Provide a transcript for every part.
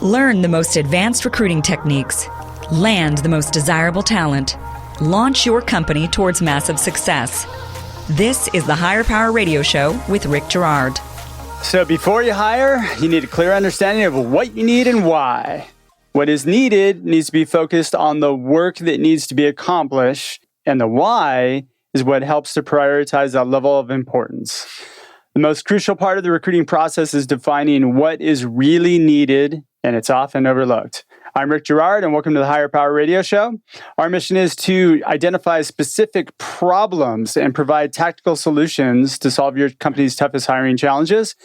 Learn the most advanced recruiting techniques. Land the most desirable talent. Launch your company towards massive success. This is the Higher Power Radio Show with Rick Girard. So before you hire, you need a clear understanding of what you need and why. What is needed needs to be focused on the work that needs to be accomplished, and the why is what helps to prioritize that level of importance. The most crucial part of the recruiting process is defining what is really needed, and it's often overlooked. I'm Rick Girard, and welcome to the Higher Power Radio Show. Our mission is to identify specific problems and provide tactical solutions to solve your company's toughest hiring challenges.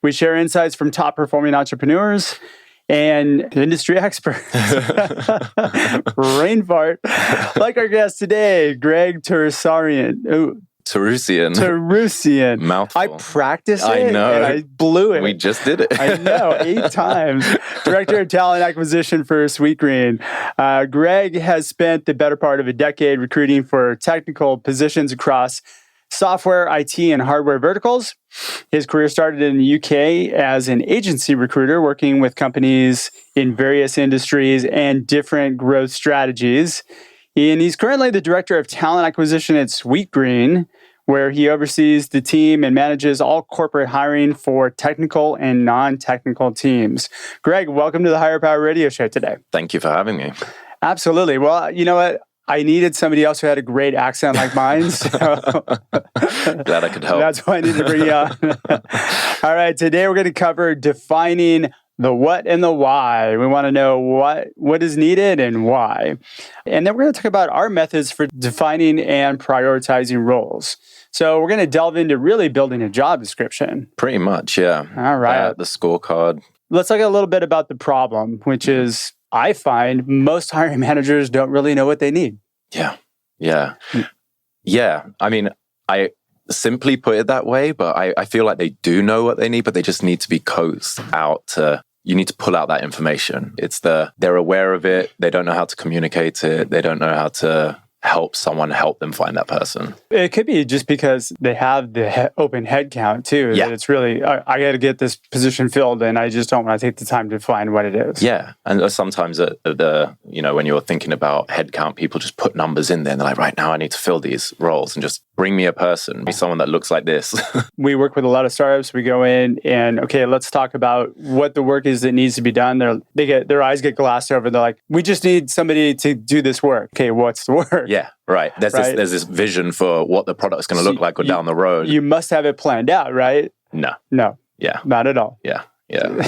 We share insights from top-performing entrepreneurs and industry experts. Brain fart. Like our guest today, Greg Toroosian. Mouthful. I practiced it. I know. And I blew it. We just did it. I know, 8 times. Director of Talent Acquisition for Sweetgreen. Greg has spent the better part of a decade recruiting for technical positions across software, IT, and hardware verticals. His career started in the UK as an agency recruiter, working with companies in various industries and different growth strategies. And he's currently the Director of Talent Acquisition at Sweetgreen, where he oversees the team and manages all corporate hiring for technical and non-technical teams. Greg, welcome to the Higher Power Radio Show today. Thank you for having me. Absolutely. Well, you know what? I needed somebody else who had a great accent like mine. So glad I could help. That's why I needed to bring you on. All right. Today we're going to cover defining the what and the why. We want to know what is needed and why. And then we're going to talk about our methods for defining and prioritizing roles. So we're going to delve into really building a job description. Pretty much, yeah. All right. The scorecard. Let's talk a little bit about the problem, which is I find most hiring managers don't really know what they need. Yeah. I mean, I simply put it that way, but I feel like they do know what they need, but they just need to be coached out to, you need to pull out that information. They're aware of it. They don't know how to communicate it. They don't know how to help them find that person. It could be just because they have the open head count too. Yeah. That it's really, I got to get this position filled and I just don't want to take the time to find what it is. Yeah. And sometimes when you're thinking about head count, people just put numbers in there and they're like, right now I need to fill these roles and just bring me a person, be someone that looks like this. We work with a lot of startups. We go in and, okay, let's talk about what the work is that needs to be done. Their eyes get glassed over. They're like, we just need somebody to do this work. Okay, what's the work? Yeah, right. There's this vision for what the product's going to look like down the road. You must have it planned out, right? No. Yeah. Not at all. Yeah,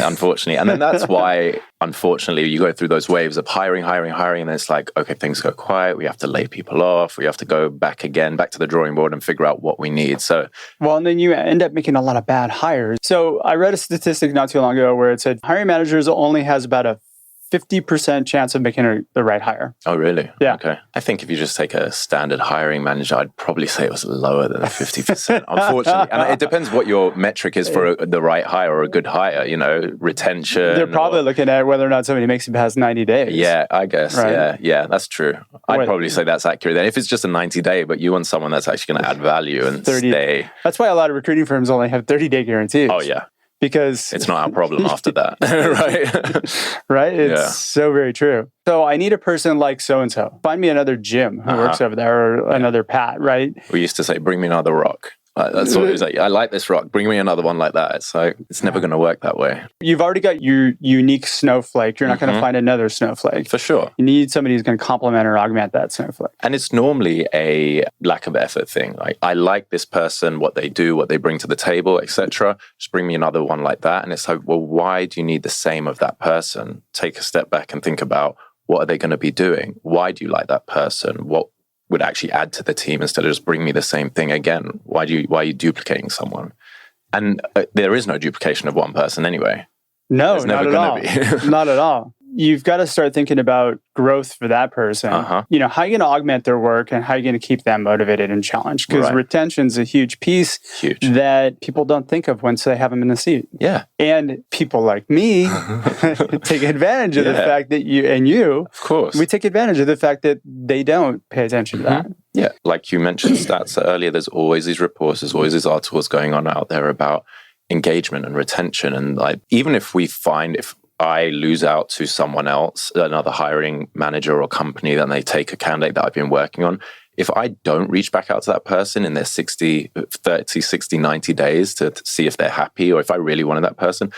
unfortunately. And then that's why, unfortunately, you go through those waves of hiring, and then it's like, okay, things go quiet. We have to lay people off. We have to go back to the drawing board and figure out what we need. Well, and then you end up making a lot of bad hires. So I read a statistic not too long ago where it said hiring managers only has about a 50% chance of making the right hire. Oh, really? Yeah. Okay. I think if you just take a standard hiring manager, I'd probably say it was lower than 50%, unfortunately. And it depends what your metric is for the right hire or a good hire, retention. They're probably looking at whether or not somebody makes it past 90 days. Yeah, I guess. Right? Yeah, that's true. I'd probably say that's accurate. Then if it's just a 90-day, but you want someone that's actually going to add value and stay. That's why a lot of recruiting firms only have 30-day guarantees. Oh, yeah. Because it's not our problem after that, right? Right? It's so very true. So I need a person like so-and-so. Find me another Jim who works over there or another Pat, right? We used to say, bring me another rock. That's what it was like. I like this rock. Bring me another one like that. It's like, it's never going to work that way. You've already got your unique snowflake. You're not going to find another snowflake. For sure. You need somebody who's going to complement or augment that snowflake. And it's normally a lack of effort thing. Like, I like this person, what they do, what they bring to the table, etc. Just bring me another one like that. And it's like, well, why do you need the same of that person? Take a step back and think about, what are they going to be doing? Why do you like that person? What would actually add to the team instead of just bring me the same thing again? Why are you duplicating someone? And there is no duplication of one person anyway. No, not at all. Not at all. You've got to start thinking about growth for that person. How are you going to augment their work and how are you going to keep them motivated and challenged? Because retention's a huge piece that people don't think of once they have them in the seat. Yeah. And people like me take advantage of the fact that of course, we take advantage of the fact that they don't pay attention to that. Yeah. Like you mentioned stats earlier, there's always these reports, there's always these articles going on out there about engagement and retention. And like, even if we find, I lose out to someone else, another hiring manager or company, then they take a candidate that I've been working on. If I don't reach back out to that person in their 60, 90 days to see if they're happy, or if I really wanted that person,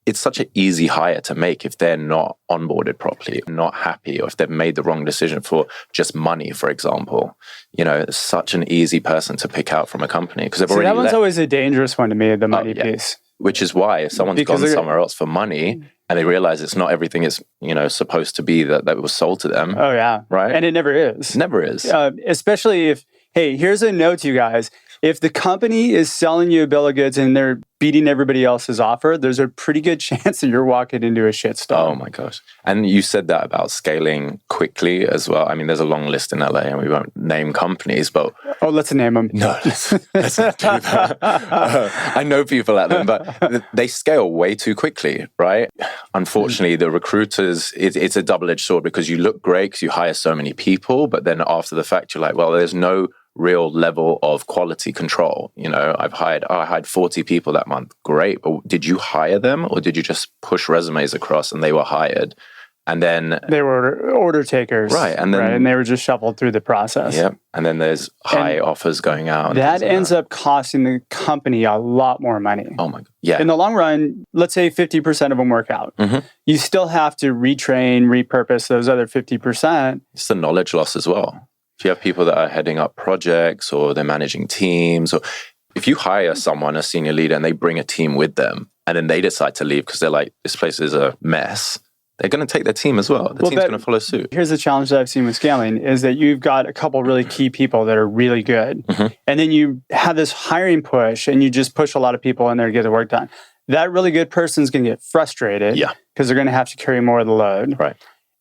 it's such an easy hire to make if they're not onboarded properly, not happy, or if they've made the wrong decision for just money, for example. It's such an easy person to pick out from a company because they've already that one's always a dangerous one to me, the money piece. Which is why if someone's gone somewhere else for money and they realize it's not everything it's supposed to be that was sold to them. Oh yeah, right. And it never is. Never is. Especially if, hey, here's a note to you guys. If the company is selling you a bill of goods and they're beating everybody else's offer, there's a pretty good chance that you're walking into a shitstorm. Oh my gosh. And you said that about scaling quickly as well. I mean, there's a long list in LA and we won't name companies, but... Oh, let's name them. No, let's not do that. I know people at them, but they scale way too quickly, right? Unfortunately, the recruiters, it's a double-edged sword because you look great because you hire so many people, but then after the fact, you're like, well, there's no real level of quality control. I hired 40 people that month. Great. But did you hire them or did you just push resumes across and they were hired? And then they were order takers. Right. And then and they were just shuffled through the process. Yep. And then there's high offers going out. That ends up costing the company a lot more money. Oh my God. Yeah. In the long run, let's say 50% of them work out. Mm-hmm. You still have to retrain, repurpose those other 50%. It's the knowledge loss as well. If you have people that are heading up projects or they're managing teams, or if you hire someone, a senior leader, and they bring a team with them, and then they decide to leave because they're like, this place is a mess, they're going to take their team as well. The team's going to follow suit. Here's the challenge that I've seen with scaling is that you've got a couple really key people that are really good. Mm-hmm. And then you have this hiring push and you just push a lot of people in there to get the work done. That really good person's going to get frustrated because they're going to have to carry more of the load. Right.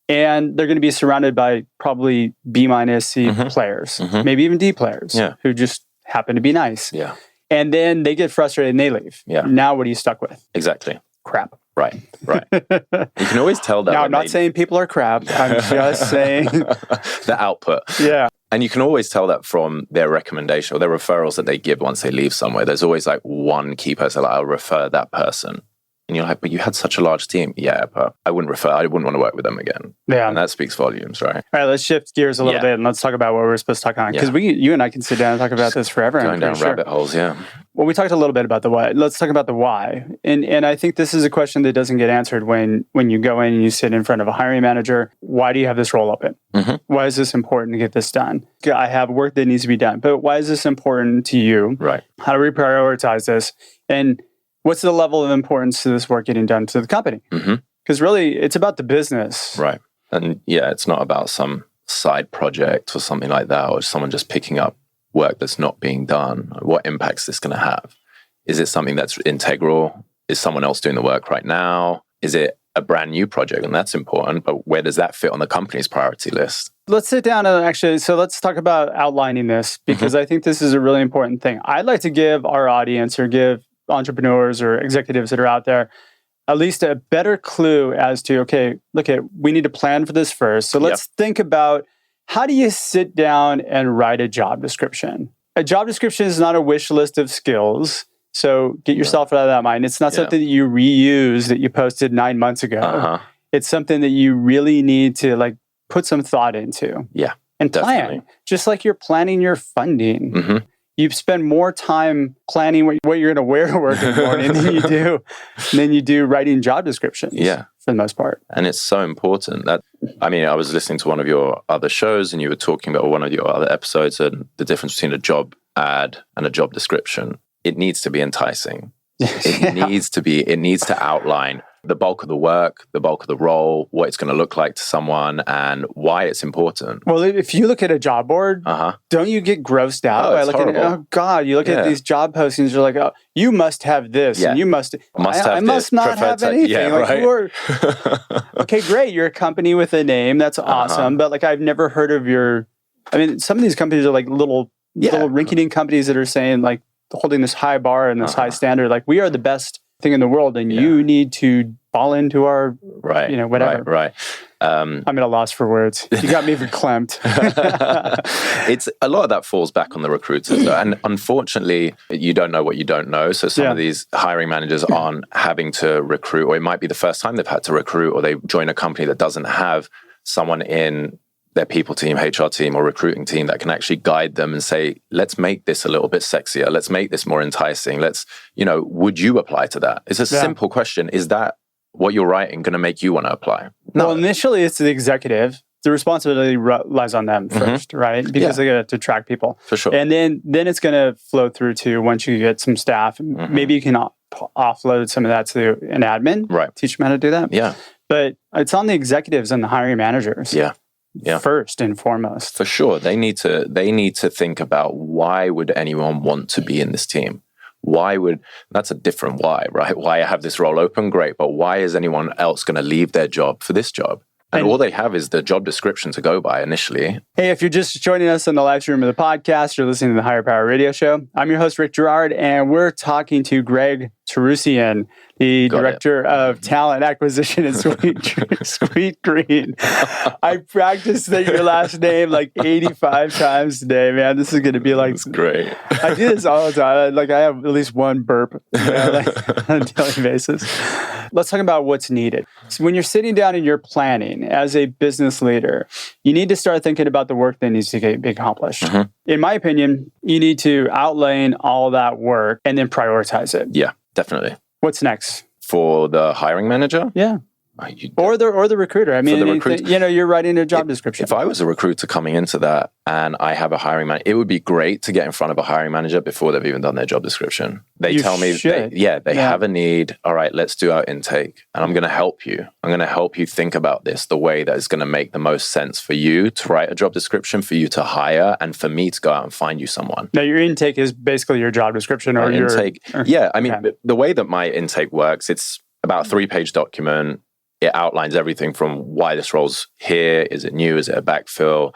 And they're going to be surrounded by probably B- C players, maybe even D players who just happen to be nice. Yeah. And then they get frustrated and they leave. Yeah. Now what are you stuck with? Exactly. Crap. Right. You can always tell that. Now, I'm not saying people are crap. I'm just saying the output. Yeah. And you can always tell that from their recommendation or their referrals that they give once they leave somewhere. There's always like one key person, like, I'll refer that person. And you're like, but you had such a large team. Yeah, but I wouldn't want to work with them again. Yeah. And that speaks volumes, right? All right, let's shift gears a little bit and let's talk about what we're supposed to talk on. Because you and I can sit down and talk about this forever. Going down rabbit holes, yeah. Well, we talked a little bit about the why. Let's talk about the why. And I think this is a question that doesn't get answered when you go in and you sit in front of a hiring manager. Why do you have this role open? Mm-hmm. Why is this important to get this done? I have work that needs to be done, but why is this important to you? Right. How do we prioritize this? And what's the level of importance to this work getting done to the company? Because really, it's about the business. Right. And it's not about some side project or something like that, or someone just picking up work that's not being done. What impact's this going to have? Is it something that's integral? Is someone else doing the work right now? Is it a brand new project? And that's important, but where does that fit on the company's priority list? Let's sit down and so let's talk about outlining this, because I think this is a really important thing. I'd like to give our audience or give entrepreneurs or executives that are out there at least a better clue as to, okay, we need to plan for this first. So let's think about, how do you sit down and write a job description? A job description is not a wish list of skills. So get yourself out of that mind. It's not something that you reuse that you posted 9 months ago. It's something that you really need to put some thought into. Yeah. And definitely. Plan. Just like you're planning your funding. You spend more time planning what you're going to wear to work in the morning than you do writing job descriptions. Yeah. For the most part. And it's so important that, I was listening to one of your other shows and you were talking about one of your other episodes and the difference between a job ad and a job description. It needs to be enticing. It needs to outline the bulk of the work, the bulk of the role, what it's going to look like to someone, and why it's important. Well, if you look at a job board, don't you get grossed out by looking at, oh God, you look at these job postings, you're like, oh, you must have this, and you must I must not have anything. Yeah, okay, great, you're a company with a name, that's awesome, but I've never heard of some of these companies are little rinky-dink companies that are saying holding this high bar and this high standard, we are the best thing in the world, and you need to fall into our whatever. Right. I'm at a loss for words. You got me verklempt. It's a lot of that falls back on the recruiters, though. And unfortunately, you don't know what you don't know. So some of these hiring managers aren't having to recruit, or it might be the first time they've had to recruit, or they join a company that doesn't have someone in their people team, HR team, or recruiting team that can actually guide them and say, let's make this a little bit sexier. Let's make this more enticing. Would you apply to that? It's a simple question. Is that what you're writing going to make you want to apply? No. Well, initially it's the executive. The responsibility lies on them first, right? Because they got to attract people. For sure. And then it's going to flow through to once you get some staff. Maybe you can offload some of that to an admin. Right. Teach them how to do that. Yeah. But it's on the executives and the hiring managers. Yeah. First and foremost. For sure. They need to think about, why would anyone want to be in this team? That's a different why, right? Why I have this role open, great. But why is anyone else going to leave their job for this job? And all they have is the job description to go by initially. Hey, if you're just joining us on the live stream of the podcast, you're listening to the Higher Power Radio Show. I'm your host, Rick Girard, and we're talking to Greg Toroosian, the Director of Talent Acquisition at Sweet Green. I practiced your last name like 85 times today, man. This is going to be like... That's great. I do this all the time. I have at least one burp on a daily basis. Let's talk about what's needed. So when you're sitting down and you're planning as a business leader, you need to start thinking about the work that needs to be accomplished. In my opinion, you need to outline all that work and then prioritize it. Yeah, definitely. What's next? For the hiring manager? Yeah. Or the recruiter. I mean, you're writing a job description. If I was a recruiter coming into that and I have a hiring manager, it would be great to get in front of a hiring manager before they've even done their job description. They tell me, they have a need. All right, let's do our intake. And I'm going to help you. I'm going to help you think about this the way that is going to make the most sense for you to write a job description, for you to hire, and for me to go out and find you someone. Now, your intake is basically your job description or your intake. The way that my intake works, it's about a 3-page document. It outlines everything from why this role's here. Is it new? Is it a backfill?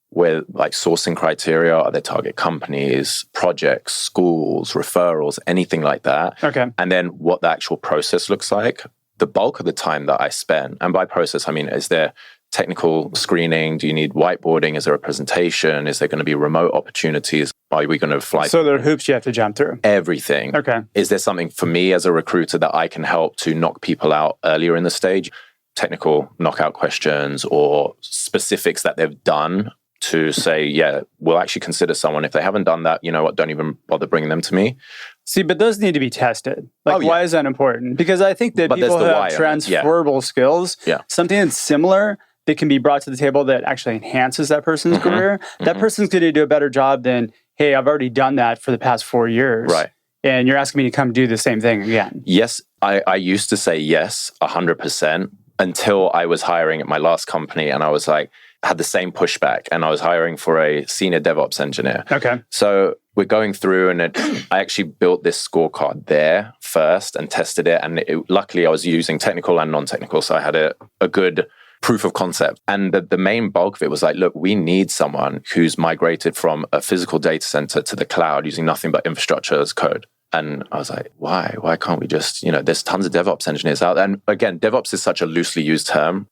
Where, sourcing criteria, are there target companies, projects, schools, referrals, anything like that. Okay. And then what the actual process looks like. The bulk of the time that I spend, and by process, I mean, is there technical screening? Do you need whiteboarding? Is there a presentation? Is there going to be remote opportunities? Are we going to fly? So there are hoops you have to jump through. Everything. Okay. Is there something for me as a recruiter that I can help to knock people out earlier in the stage? Technical knockout questions or specifics that they've done to say, we'll actually consider someone. If they haven't done that, you know what, don't even bother bringing them to me. See, but those need to be tested. Why is that important? Because I think that people who have transferable skills, something that's similar that can be brought to the table that actually enhances that person's career, that person's going to do a better job than, hey, I've already done that for the past 4 years. Right. And you're asking me to come do the same thing again. Yes, I used to say yes, 100%, until I was hiring at my last company and I was had the same pushback, and I was hiring for a senior DevOps engineer. Okay. So we're going through and I actually built this scorecard there first and tested it. And luckily I was using technical and non-technical. So I had a good proof of concept. And the main bulk of it was look, we need someone who's migrated from a physical data center to the cloud using nothing but infrastructure as code. And I was like, why? Why can't we just, there's tons of DevOps engineers out there. And again, DevOps is such a loosely used term.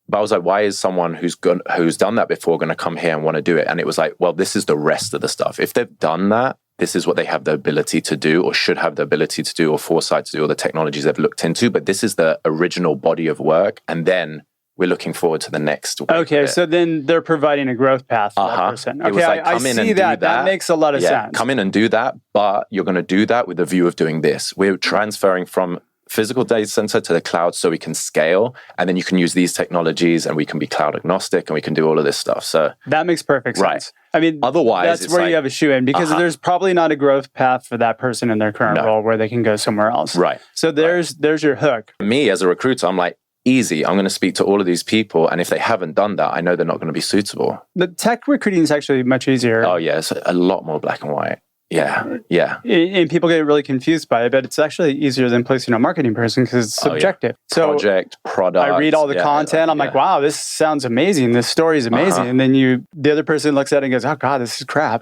But I was like, why is someone who's done that before going to come here and want to do it? And it was well, this is the rest of the stuff. If they've done that, this is what they have the ability to do or should have the ability to do or foresight to do, or the technologies they've looked into. But this is the original body of work. And then we're looking forward to the next. Okay, so then they're providing a growth path for that person. Okay, I see that. That makes a lot of sense. Come in and do that, but you're going to do that with a view of doing this. We're transferring from physical data center to the cloud so we can scale, and then you can use these technologies and we can be cloud agnostic and we can do all of this stuff. So that makes perfect sense. Right. I mean, otherwise, that's where you have a shoe in, because there's probably not a growth path for that person in their current role where they can go somewhere else. Right. So there's your hook. Me as a recruiter, I'm easy. I'm going to speak to all of these people, and if they haven't done that, I know they're not going to be suitable. The tech recruiting is actually much easier. Oh yeah, it's a lot more black and white. Yeah. And people get really confused by it, but it's actually easier than placing a marketing person because it's subjective. So project, product. I read all the content. I'm like, wow, this sounds amazing. This story is amazing. And then the other person looks at it and goes, oh God, this is crap.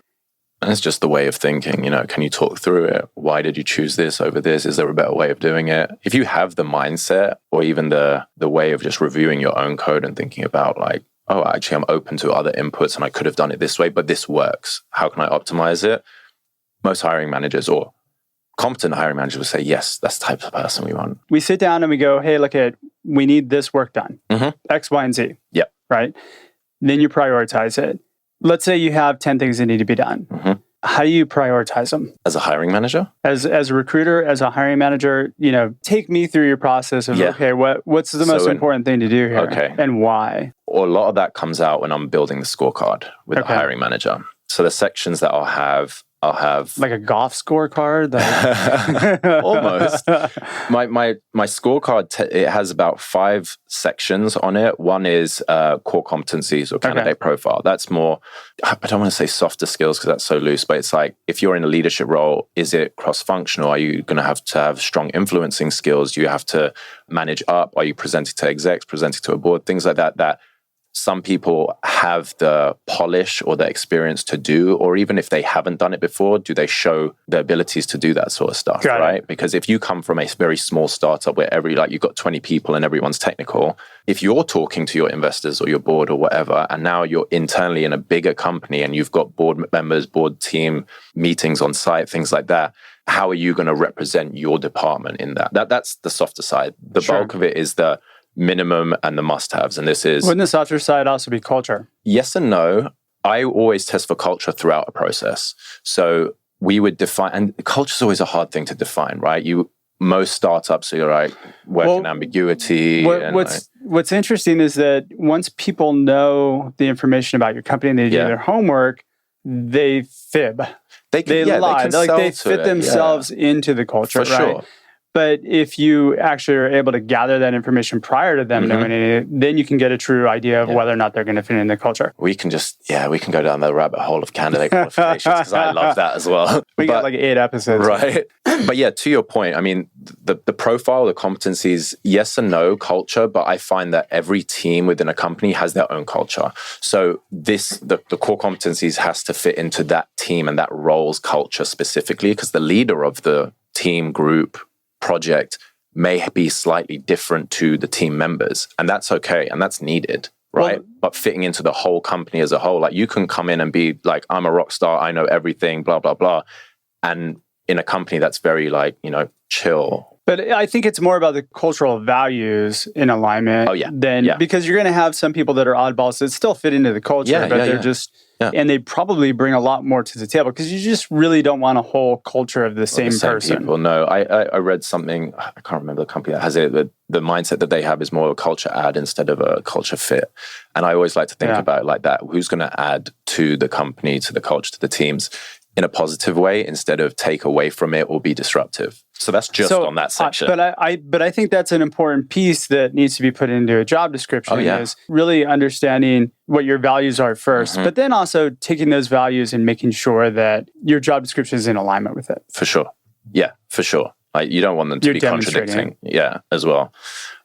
And it's just the way of thinking, can you talk through it? Why did you choose this over this? Is there a better way of doing it? If you have the mindset or even the way of just reviewing your own code and thinking about like, oh, actually, I'm open to other inputs and I could have done it this way, but this works. How can I optimize it? Most hiring managers or competent hiring managers will say, yes, that's the type of person we want. We sit down and we go, hey, we need this work done. X, Y, and Z. Yep. Right? Then you prioritize it. Let's say you have 10 things that need to be done. How do you prioritize them? As a hiring manager? As a recruiter, as a hiring manager, take me through your process of, okay, what's the most important thing to do here and why? Or a lot of that comes out when I'm building the scorecard with the hiring manager. So the sections that I'll have like a golf scorecard. Almost. My scorecard it has about 5 sections on it. One is core competencies or candidate profile. That's more. I don't want to say softer skills because that's so loose, but it's like if you're in a leadership role, is it cross-functional? Are you going to have strong influencing skills? Do you have to manage up? Are you presenting to execs, presenting to a board? Things like that. That some people have the polish or the experience to do, or even if they haven't done it before, do they show the abilities to do that sort of stuff, right? Because if you come from a very small startup where you've got 20 people and everyone's technical, if you're talking to your investors or your board or whatever, and now you're internally in a bigger company and you've got board members, board team meetings on site, things like that, how are you going to represent your department in that? That's the softer side. The bulk of it is the minimum and the must-haves. And this is... Wouldn't the softer side also be culture? Yes and no. I always test for culture throughout a process. So we would define... And culture is always a hard thing to define, right? Most startups are like working ambiguity. What's interesting is that once people know the information about your company and they do their homework, they fib. They lie. They fit themselves into the culture, right? Sure. But if you actually are able to gather that information prior to them knowing it, then you can get a true idea of whether or not they're going to fit in the culture. We can go down the rabbit hole of candidate qualifications because I love that as well. We got like 8 episodes. Right. But yeah, to your point, I mean, the profile, the competencies, yes and no culture, but I find that every team within a company has their own culture. So the core competencies has to fit into that team and that role's culture specifically because the leader of the team group project may be slightly different to the team members, and that's okay and that's needed, right? But fitting into the whole company as a whole, like you can come in and be like, I'm a rock star, I know everything, blah blah blah, and in a company that's very like chill. But I think it's more about the cultural values in alignment because you're going to have some people that are oddballs that still fit into the culture, but they're just and they probably bring a lot more to the table because you just really don't want a whole culture of the same person. People. No, I read something, I can't remember the company that has it, but the mindset that they have is more a culture add instead of a culture fit. And I always like to think about it like that. Who's going to add to the company, to the culture, to the teams in a positive way instead of take away from it or be disruptive. So that's just on that section. But I think that's an important piece that needs to be put into a job description is really understanding what your values are first, but then also taking those values and making sure that your job description is in alignment with it. For sure. Yeah, for sure. Like you don't want them to be contradicting. Yeah, as well.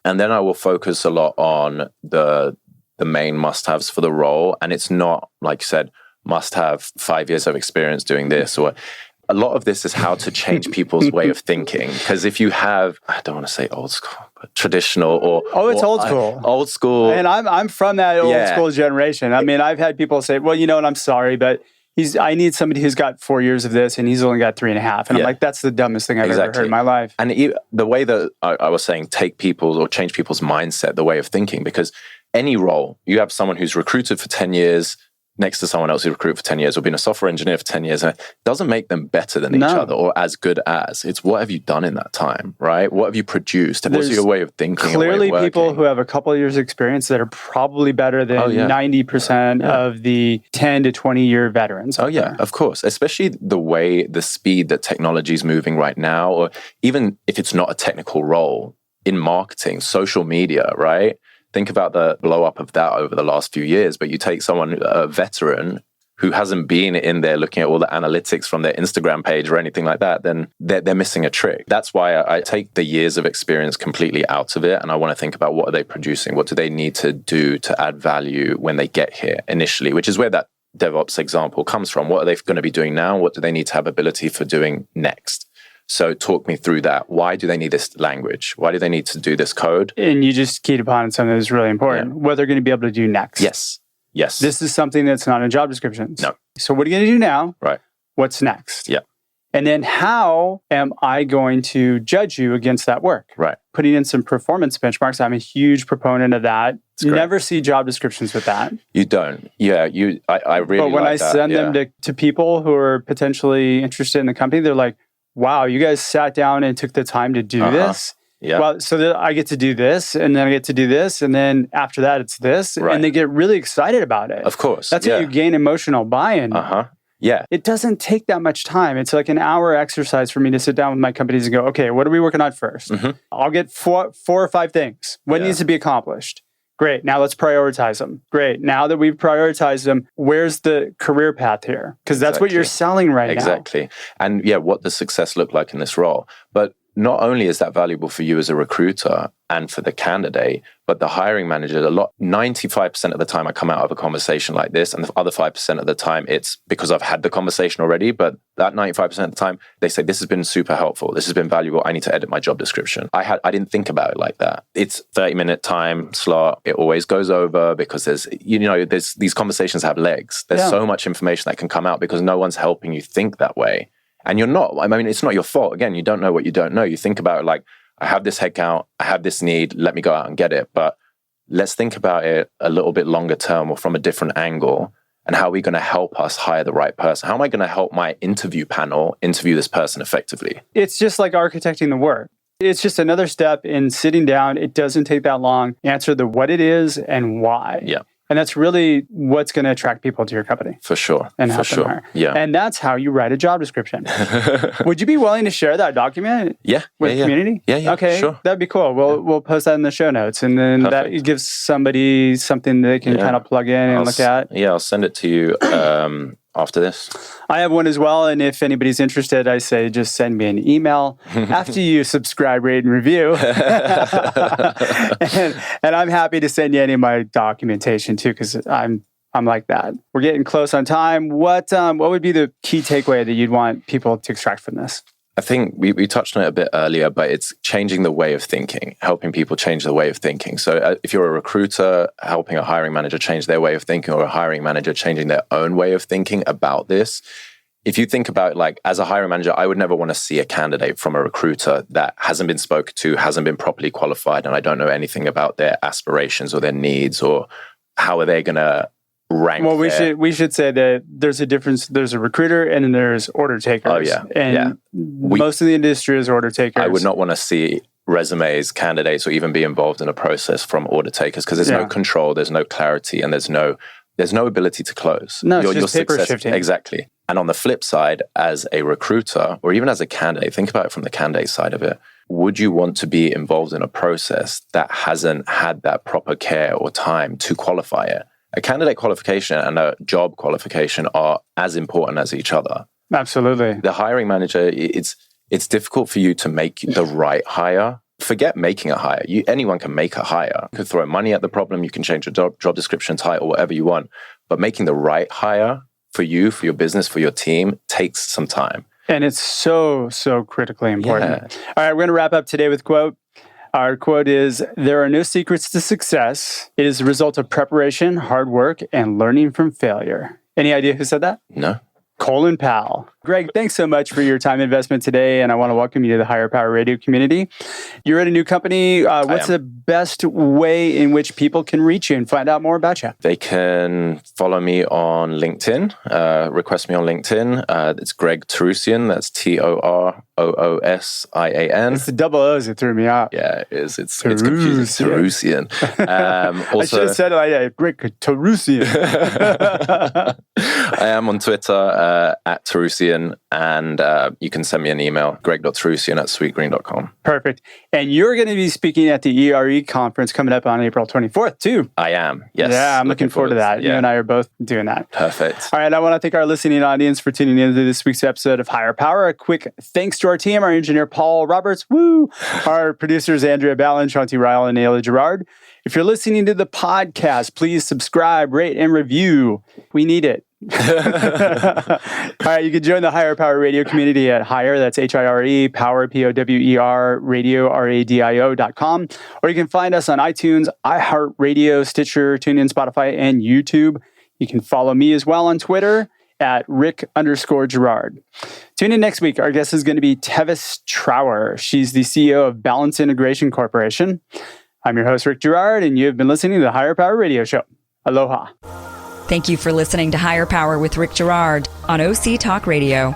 And then I will focus a lot on the main must-haves for the role. And it's not, like you said, must have 5 years of experience doing this, or a lot of this is how to change people's way of thinking. Because if you have, I don't want to say old school, but traditional or old school. Old school. And I'm from that old school generation. I mean, I've had people say, well, and I'm sorry, but I need somebody who's got 4 years of this and he's only got 3.5. And I'm like, that's the dumbest thing I've ever heard in my life. And the way that I was saying, take people's or change people's mindset, the way of thinking, because any role, you have someone who's recruited for 10 years next to someone else who recruited for 10 years or been a software engineer for 10 years, it doesn't make them better than each other or as good as. It's what have you done in that time, right? What have you produced? What's your way of thinking? Clearly people who have a couple of years experience that are probably better than 90% of the 10 to 20 year veterans. Oh yeah, of course. Especially the speed that technology is moving right now, or even if it's not a technical role in marketing, social media, right? Think about the blow up of that over the last few years, but you take someone, a veteran who hasn't been in there looking at all the analytics from their Instagram page or anything like that, then they're missing a trick. That's why I take the years of experience completely out of it. And I want to think about what are they producing? What do they need to do to add value when they get here initially, which is where that DevOps example comes from. What are they going to be doing now? What do they need to have ability for doing next? So talk me through that. Why do they need this language? Why do they need to do this code? And you just keyed upon something that's really important. What they're going to be able to do next. Yes. This is something that's not in job descriptions. No. So what are you going to do now? Right. What's next? Yeah. And then how am I going to judge you against that work? Right. Putting in some performance benchmarks. I'm a huge proponent of that. You never see job descriptions with that. You don't. Yeah. I really But when like I that. send them to people who are potentially interested in the company, they're like, wow, you guys sat down and took the time to do this. Yeah. Well, so that I get to do this, and then I get to do this, and then after that, it's this. Right. And they get really excited about it. Of course. That's how you gain emotional buy-in. Yeah. It doesn't take that much time. It's like an hour exercise for me to sit down with my companies and go, okay, what are we working on first? I'll get four or five things. What needs to be accomplished? Great. Now let's prioritize them. Great. Now that we've prioritized them, where's the career path here? Because that's what you're selling right now. Exactly. And what does success look like in this role? But not only is that valuable for you as a recruiter and for the candidate, but the hiring manager, 95% of the time I come out of a conversation like this, and the other 5% of the time it's because I've had the conversation already, but that 95% of the time they say, this has been super helpful. This has been valuable. I need to edit my job description. I didn't think about it like that. It's 30-minute time slot. It always goes over because there's these conversations have legs. There's so much information that can come out because no one's helping you think that way. And you're not. I mean, it's not your fault. Again, you don't know what you don't know. You think about it like, I have this headcount, I have this need, let me go out and get it. But let's think about it a little bit longer term or from a different angle. And how are we going to help us hire the right person? How am I going to help my interview panel interview this person effectively? It's just like architecting the work. It's just another step in sitting down. It doesn't take that long. Answer the what it is and why. Yeah. And that's really what's going to attract people to your company. For sure. And help them hire. Yeah. And that's how you write a job description. Would you be willing to share that document with the community? Yeah. Okay. Sure. That'd be cool. We'll post that in the show notes. And then that gives somebody something they can kind of plug in and look at. Yeah, I'll send it to you after this. I have one as well. And if anybody's interested, I say just send me an email after you subscribe, rate, and review. and I'm happy to send you any of my documentation too, because I'm like that. We're getting close on time. What would be the key takeaway that you'd want people to extract from this? I think we touched on it a bit earlier, but it's changing the way of thinking, helping people change the way of thinking. So if you're a recruiter, helping a hiring manager change their way of thinking, or a hiring manager changing their own way of thinking about this, if you think about it, like as a hiring manager, I would never want to see a candidate from a recruiter that hasn't been spoken to, hasn't been properly qualified, and I don't know anything about their aspirations or their needs or how are they going to rank. Well, we should say that there's a difference. There's a recruiter and then there's order takers. Oh, yeah. And most of the industry is order takers. I would not want to see resumes, candidates, or even be involved in a process from order takers because there's no control, there's no clarity, and there's no ability to close. No, it's just paper shifting. Exactly. And on the flip side, as a recruiter or even as a candidate, think about it from the candidate side of it. Would you want to be involved in a process that hasn't had that proper care or time to qualify it? A candidate qualification and a job qualification are as important as each other. Absolutely. The hiring manager, it's difficult for you to make the right hire. Forget making a hire. Anyone can make a hire. You could throw money at the problem. You can change your job description, title, whatever you want. But making the right hire for you, for your business, for your team takes some time. And it's so critically important. Yeah. All right, we're going to wrap up today with a quote. Our quote is, "There are no secrets to success. It is the result of preparation, hard work, and learning from failure." Any idea who said that? No. Colin Powell. Greg, thanks so much for your time investment today, and I want to welcome you to the Higher Power Radio community. You're at a new company. What's the best way in which people can reach you and find out more about you? They can follow me on LinkedIn, request me on LinkedIn. It's Greg Toroosian. That's Toroosian. It's the double O's that threw me out. Yeah, it is. It's confusing. Toroosian. I should have said it like that. Greg Toroosian. I am on Twitter at Toroosian, and you can send me an email, greg.toroosian@sweetgreen.com. Perfect. And you're going to be speaking at the ERE conference coming up on April 24th, too. I am, yes. Yeah, I'm looking forward to that. Yeah. You and I are both doing that. Perfect. All right, I want to thank our listening audience for tuning into this week's episode of Higher Power. A quick thanks to our team, our engineer, Paul Roberts, our producers, Andrea Ballin, Shanti Ryle, and Ayla Gerard. If you're listening to the podcast, please subscribe, rate, and review. We need it. All right, you can join the Higher Power Radio community at Higher, that's H-I-R-E, Power, P-O-W-E-R, radio, R-A-D-I-O.com. Or you can find us on iTunes, iHeartRadio, Stitcher, TuneIn, Spotify, and YouTube. You can follow me as well on Twitter at Rick_Girard. Tune in next week. Our guest is going to be Tevis Trower. She's the CEO of Balance Integration Corporation. I'm your host, Rick Girard, and you have been listening to the Higher Power Radio Show. Aloha. Thank you for listening to Higher Power with Rick Girard on OC Talk Radio.